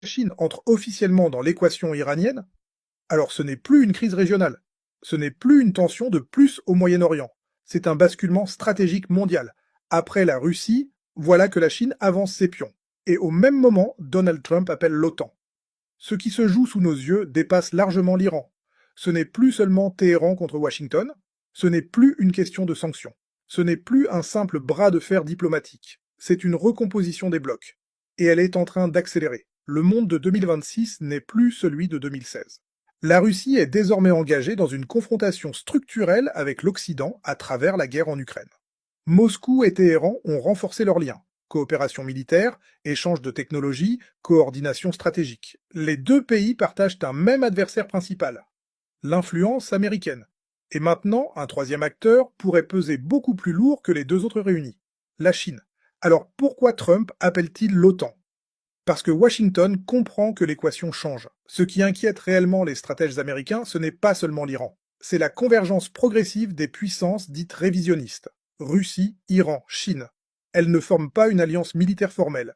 Chine entre officiellement dans l'équation iranienne, alors ce n'est plus une crise régionale, ce n'est plus une tension de plus au Moyen-Orient, c'est un basculement stratégique mondial. Après la Russie, voilà que la Chine avance ses pions. Et au même moment, Donald Trump appelle l'OTAN. Ce qui se joue sous nos yeux dépasse largement l'Iran. Ce n'est plus seulement Téhéran contre Washington, ce n'est plus une question de sanctions, ce n'est plus un simple bras de fer diplomatique, c'est une recomposition des blocs. Et elle est en train d'accélérer. Le monde de 2026 n'est plus celui de 2016. La Russie est désormais engagée dans une confrontation structurelle avec l'Occident à travers la guerre en Ukraine. Moscou et Téhéran ont renforcé leurs liens. Coopération militaire, échange de technologies, coordination stratégique. Les deux pays partagent un même adversaire principal, l'influence américaine. Et maintenant, un troisième acteur pourrait peser beaucoup plus lourd que les deux autres réunis, la Chine. Alors pourquoi Trump appelle-t-il l'OTAN? Parce que Washington comprend que l'équation change. Ce qui inquiète réellement les stratèges américains, ce n'est pas seulement l'Iran. C'est la convergence progressive des puissances dites révisionnistes. Russie, Iran, Chine. Elles ne forment pas une alliance militaire formelle.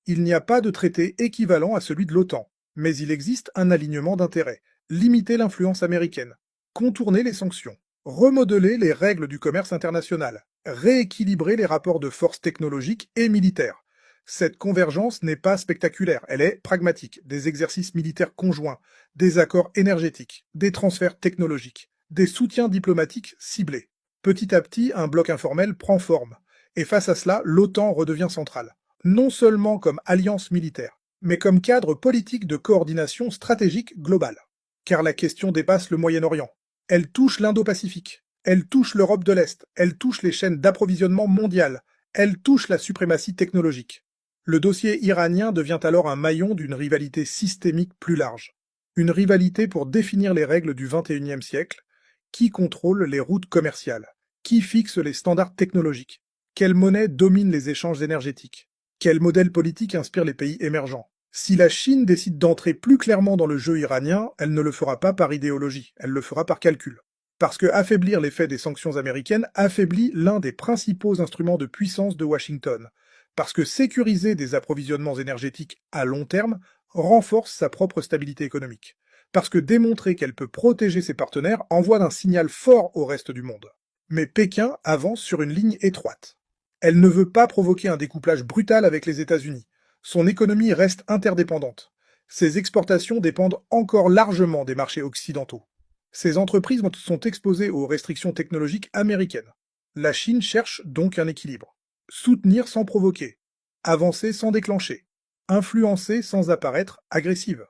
Il n'y a pas de traité équivalent à celui de l'OTAN. Mais il existe un alignement d'intérêts. Limiter l'influence américaine. Contourner les sanctions. Remodeler les règles du commerce international. Rééquilibrer les rapports de force technologiques et militaires. Cette convergence n'est pas spectaculaire, elle est pragmatique. Des exercices militaires conjoints, des accords énergétiques, des transferts technologiques, des soutiens diplomatiques ciblés. Petit à petit, un bloc informel prend forme. Et face à cela, l'OTAN redevient centrale. Non seulement comme alliance militaire, mais comme cadre politique de coordination stratégique globale. Car la question dépasse le Moyen-Orient. Elle touche l'Indo-Pacifique. Elle touche l'Europe de l'Est. Elle touche les chaînes d'approvisionnement mondiales. Elle touche la suprématie technologique. Le dossier iranien devient alors un maillon d'une rivalité systémique plus large. Une rivalité pour définir les règles du XXIe siècle. Qui contrôle les routes commerciales? Qui fixe les standards technologiques? Quelle monnaie domine les échanges énergétiques? Quel modèle politique inspire les pays émergents? Si la Chine décide d'entrer plus clairement dans le jeu iranien, elle ne le fera pas par idéologie, elle le fera par calcul. Parce que affaiblir l'effet des sanctions américaines affaiblit l'un des principaux instruments de puissance de Washington. Parce que sécuriser des approvisionnements énergétiques à long terme renforce sa propre stabilité économique. Parce que démontrer qu'elle peut protéger ses partenaires envoie un signal fort au reste du monde. Mais Pékin avance sur une ligne étroite. Elle ne veut pas provoquer un découplage brutal avec les États-Unis. Son économie reste interdépendante. Ses exportations dépendent encore largement des marchés occidentaux. Ces entreprises sont exposées aux restrictions technologiques américaines. La Chine cherche donc un équilibre. Soutenir sans provoquer. Avancer sans déclencher. Influencer sans apparaître agressive.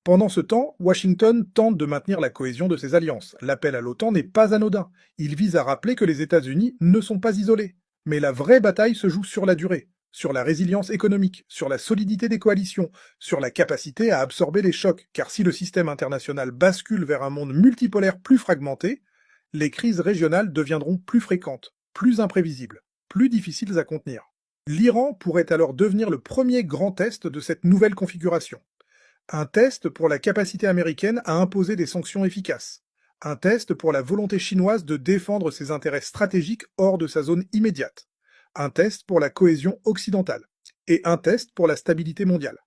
Pendant ce temps, Washington tente de maintenir la cohésion de ses alliances. L'appel à l'OTAN n'est pas anodin. Il vise à rappeler que les États-Unis ne sont pas isolés. Mais la vraie bataille se joue sur la durée, sur la résilience économique, sur la solidité des coalitions, sur la capacité à absorber les chocs, car si le système international bascule vers un monde multipolaire plus fragmenté, les crises régionales deviendront plus fréquentes, plus imprévisibles, plus difficiles à contenir. L'Iran pourrait alors devenir le premier grand test de cette nouvelle configuration. Un test pour la capacité américaine à imposer des sanctions efficaces. Un test pour la volonté chinoise de défendre ses intérêts stratégiques hors de sa zone immédiate. Un test pour la cohésion occidentale. Et un test pour la stabilité mondiale.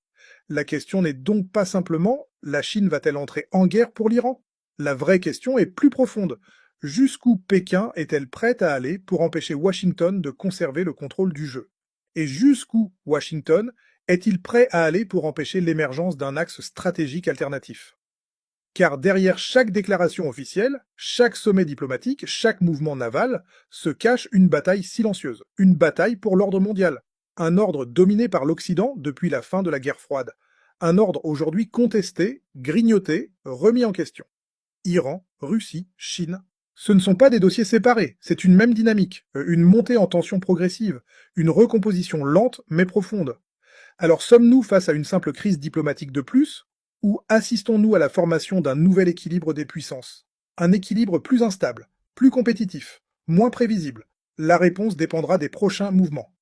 La question n'est donc pas simplement la Chine va-t-elle entrer en guerre pour l'Iran? La vraie question est plus profonde. Jusqu'où Pékin est-elle prête à aller pour empêcher Washington de conserver le contrôle du jeu? Et jusqu'où Washington est-il prêt à aller pour empêcher l'émergence d'un axe stratégique alternatif? Car derrière chaque déclaration officielle, chaque sommet diplomatique, chaque mouvement naval, se cache une bataille silencieuse, une bataille pour l'ordre mondial, un ordre dominé par l'Occident depuis la fin de la guerre froide, un ordre aujourd'hui contesté, grignoté, remis en question. Iran, Russie, Chine, ce ne sont pas des dossiers séparés, c'est une même dynamique, une montée en tension progressive, une recomposition lente mais profonde. Alors sommes-nous face à une simple crise diplomatique de plus, ou assistons-nous à la formation d'un nouvel équilibre des puissances? Un équilibre plus instable, plus compétitif, moins prévisible. La réponse dépendra des prochains mouvements.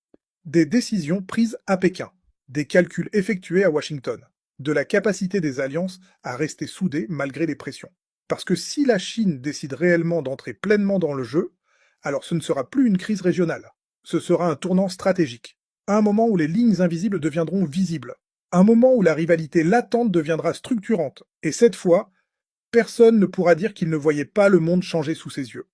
Des décisions prises à Pékin, des calculs effectués à Washington, de la capacité des alliances à rester soudées malgré les pressions. Parce que si la Chine décide réellement d'entrer pleinement dans le jeu, alors ce ne sera plus une crise régionale, ce sera un tournant stratégique. Un moment où les lignes invisibles deviendront visibles. Un moment où la rivalité latente deviendra structurante, et cette fois, personne ne pourra dire qu'il ne voyait pas le monde changer sous ses yeux.